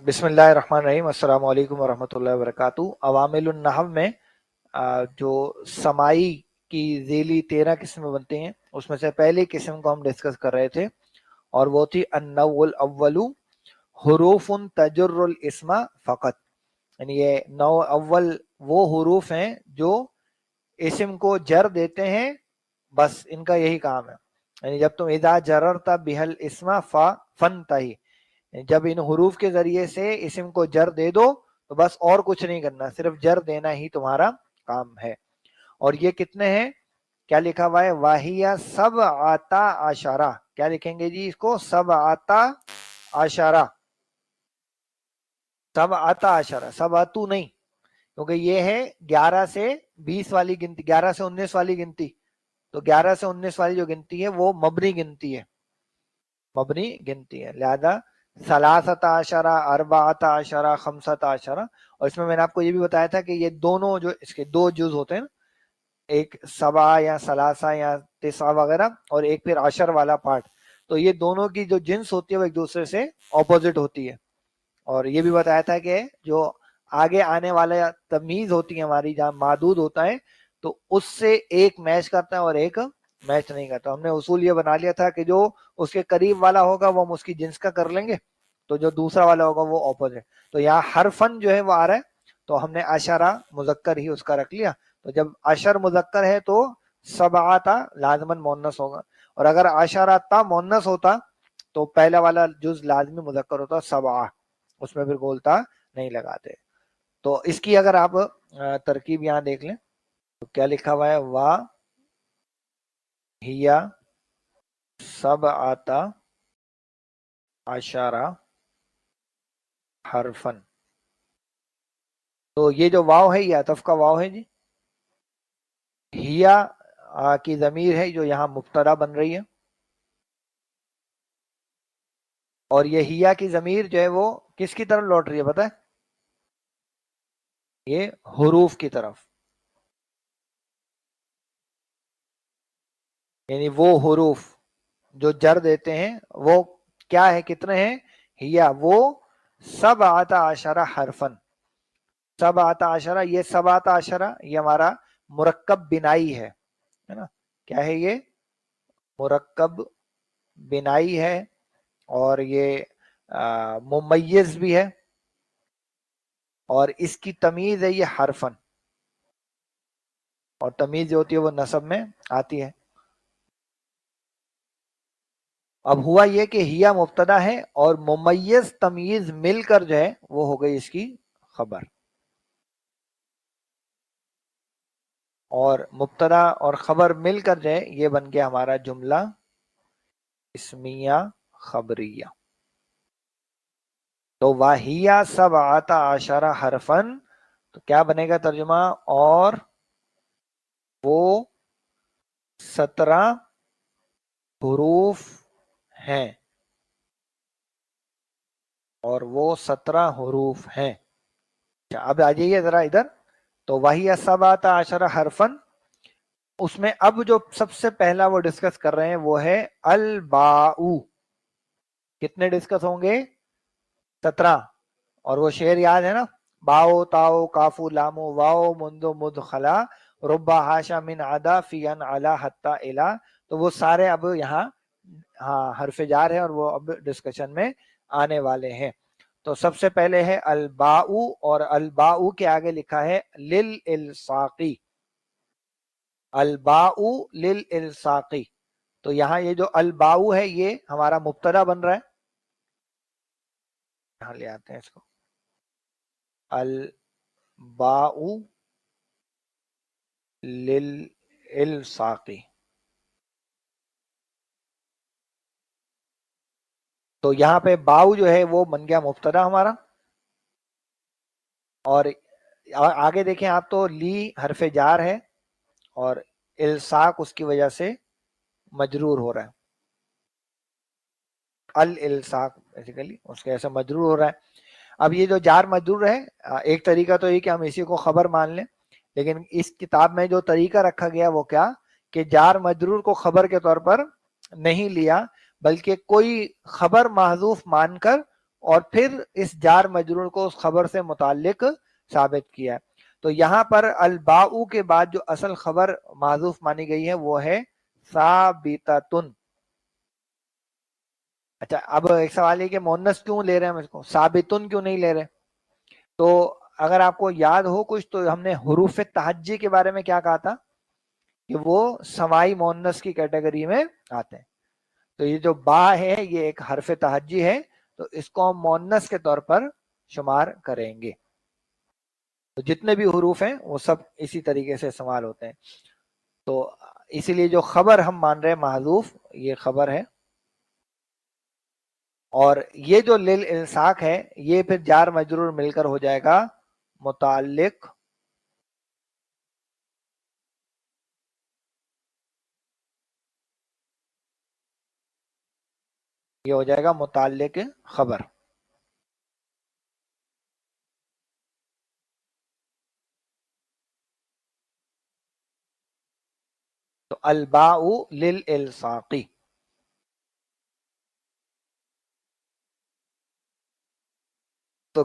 بسم اللہ الرحمن الرحیم، السلام علیکم ورحمۃ اللہ وبرکاتہ۔ عوامل النحو میں جو سماعی کی ذیلی 13 قسمیں بنتے ہیں، اس میں سے پہلی قسم کو ہم ڈسکس کر رہے تھے، اور وہ تھی النوع الاول حروف تجر الاسم فقط، یعنی یہ نوع اول وہ حروف ہیں جو اسم کو جر دیتے ہیں، بس ان کا یہی کام ہے۔ یعنی جب تم اذا جررت بہل اسم فنتہی، جب ان حروف کے ذریعے سے اسم کو جر دے دو تو بس اور کچھ نہیں کرنا، صرف جر دینا ہی تمہارا کام ہے۔ اور یہ کتنے ہیں؟ کیا لکھا ہوا ہے؟ واہیا سبعۃ عشرہ۔ کیا لکھیں گے جی اس کو؟ سبعۃ عشرہ، سبعۃ عشرہ، سبعۃ نہیں، کیونکہ یہ ہے 11 سے 20 والی گنتی، 11 سے 19 والی گنتی، تو 11 سے 19 والی جو گنتی ہے وہ مبنی گنتی ہے، مبنی گنتی ہے، لہذا ثلاثۃ عشرہ، اربعۃ عشرہ، خمسۃ عشرہ۔ اور اس میں نے آپ کو یہ بھی بتایا تھا کہ یہ دونوں جو اس کے دو جز ہوتے ہیں، ایک سبع یا ثلاثہ یا تسعہ وغیرہ، اور ایک پھر عشر والا پارٹ، تو یہ دونوں کی جو جنس ہوتی ہے وہ ایک دوسرے سے اپوزٹ ہوتی ہے۔ اور یہ بھی بتایا تھا کہ جو آگے آنے والا تمیز ہوتی ہے ہماری، جہاں معدود ہوتا ہے تو اس سے ایک میچ کرتا ہے اور ایک میچ نہیں کرتا۔ ہم نے اصول یہ بنا لیا تھا کہ جو اس کے قریب والا ہوگا وہ ہم اس کی جنس کا کر لیں گے، تو جو دوسرا والا ہوگا وہ اپوزٹ۔ تو یہاں حرفن جو ہے وہ آ رہا ہے، تو ہم نے عشرہ مذکر ہی اس کا رکھ لیا، تو جب عشر مذکر ہے تو سبعۃ لازماً مؤنث ہوگا، اور اگر عشرۃ مؤنث ہوتا تو پہلا والا جز لازمی مذکر ہوتا سبعہ، اس میں پھر بولتا نہیں لگاتے۔ تو اس کی اگر آپ ترکیب یہاں دیکھ لیں تو کیا لکھا ہوا ہے؟ وا ہیا سبعۃ عشرہ حرفن۔ تو یہ جو واو ہے یہ عطف کا واو ہے جی، ہیا کی ضمیر ہے جو یہاں مبتدا بن رہی ہے، اور یہ ہیا کی ضمیر جو ہے وہ کس کی طرف لوٹ رہی ہے پتہ ہے؟ یہ حروف کی طرف، یعنی وہ حروف جو جر دیتے ہیں وہ کیا ہے؟ کتنے ہیں؟ ہیا وہ سبعۃ عشرہ حرفن، سبعۃ عشرہ، یہ سبعۃ عشرہ یہ ہمارا مرکب بنائی ہے نا؟ کیا ہے یہ؟ مرکب بنائی ہے، اور یہ ممیز بھی ہے، اور اس کی تمیز ہے یہ حرفن، اور تمیز جو ہوتی ہے وہ نصب میں آتی ہے۔ اب ہوا یہ کہ ہیا مبتدا ہے اور ممیز تمیز مل کر جو ہے وہ ہو گئی اس کی خبر، اور مبتدا اور خبر مل کر جو ہے یہ بن گیا ہمارا جملہ اسمیہ خبریہ۔ تو واہیا سبعۃ عشرہ حرفن، تو کیا بنے گا ترجمہ؟ اور وہ 17 حروف ہیں، اور وہ 17 حروف ہیں۔ اب آ جائیے ذرا ادھر، تو واہیا سبعۃ عشرہ حرفن، اس میں اب جو سب سے پہلا وہ ڈسکس کر رہے ہیں وہ ہے الباء۔ کتنے ڈسکس ہوں گے؟ 17، اور وہ شعر یاد ہے نا؟ باؤ تاؤ کافو لامو واؤ مندو مدخلا ربا ہاشا من عدا فی ان علا حتی الا، تو وہ سارے اب یہاں حرف جار ہے، اور وہ اب ڈسکشن میں آنے والے ہیں۔ تو سب سے پہلے ہے الباء، اور الباء کے آگے لکھا ہے للالصاقی، الباء للالصاقی، تو یہاں یہ جو الباء ہے یہ ہمارا مبتدا بن رہا ہے، یہاں لے آتے ہیں اس کو، الباء للالصاقی، تو یہاں پہ باؤ جو ہے وہ بن گیا مبتدا ہمارا، اور آگے دیکھیں آپ تو لی حرف جار ہے، اور الصاق اس کی وجہ سے مجرور ہو رہا ہے، الالصاق بیسیکلی اس کے ایسے مجرور ہو رہا ہے۔ اب یہ جو جار مجرور ہے، ایک طریقہ تو یہ کہ ہم اسی کو خبر مان لیں، لیکن اس کتاب میں جو طریقہ رکھا گیا وہ کیا کہ جار مجرور کو خبر کے طور پر نہیں لیا، بلکہ کوئی خبر محذوف مان کر اور پھر اس جار مجرور کو اس خبر سے متعلق ثابت کیا. تو یہاں پر الباؤ کے بعد جو اصل خبر معذوف مانی گئی ہے وہ ہے ثابتتن. اچھا اب ایک سوال ہے کہ مؤنث کیوں لے رہے ہیں ہم اس کو, ثابتن کیوں نہیں لے رہے؟ تو اگر آپ کو یاد ہو کچھ تو ہم نے حروف تہجی کے بارے میں کیا کہا تھا کہ وہ سماعی مؤنث کی کیٹیگری میں آتے ہیں. تو یہ جو با ہے یہ ایک حرف تہجی ہے, تو اس کو ہم مؤنث کے طور پر شمار کریں گے. تو جتنے بھی حروف ہیں وہ سب اسی طریقے سے استعمال ہوتے ہیں. تو اسی لیے جو خبر ہم مان رہے ہیں محذوف, یہ خبر ہے. اور یہ جو لل الساق ہے یہ پھر جار مجرور مل کر ہو جائے گا متعلق. یہ ہو جائے گا متعلق خبر. تو الباء للالصاقی. تو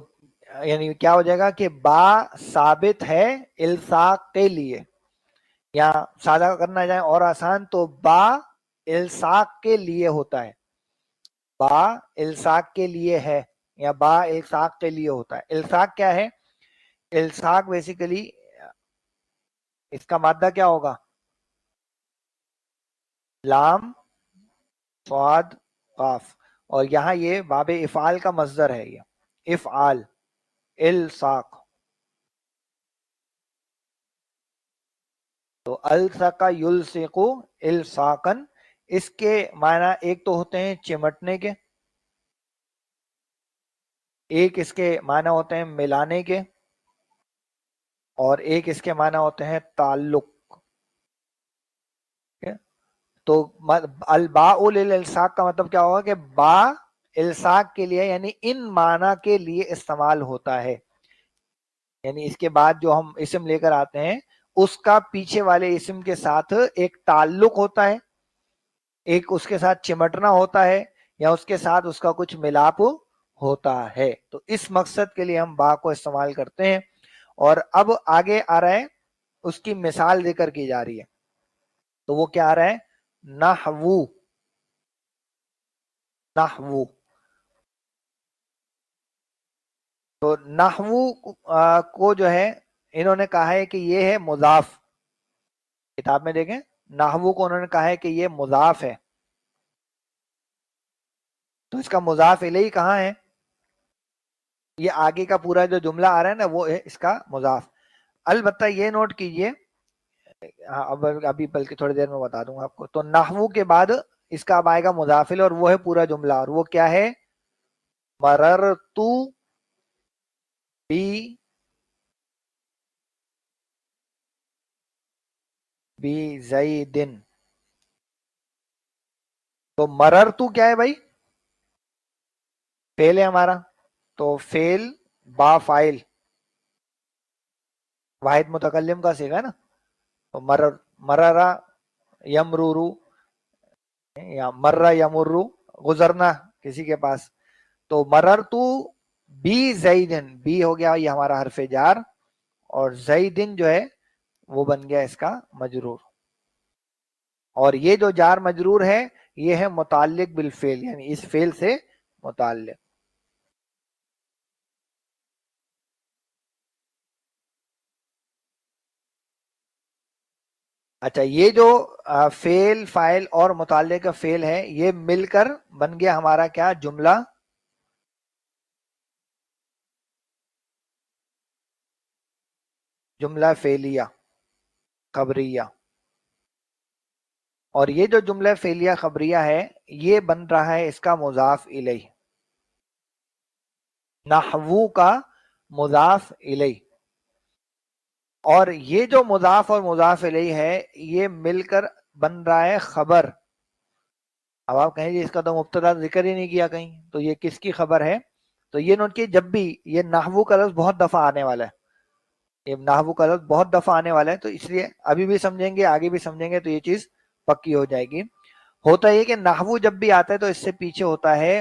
یعنی کیا ہو جائے گا کہ با ثابت ہے الصاق کے لیے, یا سادہ کرنا جائے اور آسان تو با الصاق کے لیے ہوتا ہے, با الصاق کے لیے ہے یا با الصاق کے لیے ہوتا ہے. الصاق کیا ہے؟ الصاق بیسیکلی اس کا مادہ کیا ہوگا؟ لام صاد قاف, اور یہاں یہ باب افعال کا مصدر ہے, یہ افعال الصاق. تو الصق یلصق الصاقن, اس کے معنی ایک تو ہوتے ہیں چمٹنے کے, ایک اس کے معنی ہوتے ہیں ملانے کے, اور ایک اس کے معنی ہوتے ہیں تعلق. تو الباء للالصاق کا مطلب کیا ہوگا کہ با الصاق کے لیے یعنی ان معنی کے لیے استعمال ہوتا ہے. یعنی اس کے بعد جو ہم اسم لے کر آتے ہیں اس کا پیچھے والے اسم کے ساتھ ایک تعلق ہوتا ہے, ایک اس کے ساتھ چمٹنا ہوتا ہے, یا اس کے ساتھ اس کا کچھ ملاپ ہوتا ہے. تو اس مقصد کے لیے ہم با کو استعمال کرتے ہیں. اور اب آگے آ رہا ہے اس کی مثال ذکر کی جا رہی ہے. تو وہ کیا آ رہا ہے؟ نحوو. نحوو تو نحوو کو جو ہے انہوں نے کہا ہے کہ یہ ہے مضاف. کتاب میں دیکھیں نحوو کو انہوں نے کہا ہے کہ یہ مضاف ہے. تو اس کا مضاف الیہ کہاں ہے؟ یہ آگے کا پورا جو جملہ آ رہا ہے نا وہ ہے اس کا مضاف. البتہ یہ نوٹ کیجئے, ابھی بلکہ تھوڑی دیر میں بتا دوں گا آپ کو. تو نحوو کے بعد اس کا اب آئے گا مضاف الیہ, اور وہ ہے پورا جملہ, اور وہ کیا ہے؟ مررتو بی زیدن. تو مررتو کیا ہے بھائی؟ فعل ہے ہمارا, تو فعل با فاعل واحد متکلم کا صیغہ ہے نا. تو مررا یمرورو یا مرہ یمرو, گزرنا کسی کے پاس. تو مررتو بی زیدن, بی ہو گیا یہ ہمارا حرف جار, اور زیدن جو ہے وہ بن گیا اس کا مجرور. اور یہ جو جار مجرور ہے یہ ہے متعلق بالفعل, یعنی اس فعل سے متعلق. اچھا یہ جو فعل فاعل اور متعلق کا فعل ہے یہ مل کر بن گیا ہمارا کیا جملہ؟ جملہ فعلیہ خبریہ. اور یہ جو جملہ فعلیہ خبریہ ہے یہ بن رہا ہے اس کا مضاف الیہ, نحوو کا مضاف الیہ. اور یہ جو مضاف اور مضاف الیہ ہے یہ مل کر بن رہا ہے خبر. اب آپ کہیں گے اس کا تو مبتدا ذکر ہی نہیں کیا کہیں, تو یہ کس کی خبر ہے؟ تو یہ نوٹ کہ جب بھی یہ نحوو کا لفظ بہت دفعہ آنے والا ہے, یہ نحوو کا لفظ بہت دفعہ آنے والا ہے, تو اس لیے ابھی بھی سمجھیں گے آگے بھی سمجھیں گے تو یہ چیز پکی ہو جائے گی. ہوتا یہ کہ نحوو جب بھی آتا ہے تو اس سے پیچھے ہوتا ہے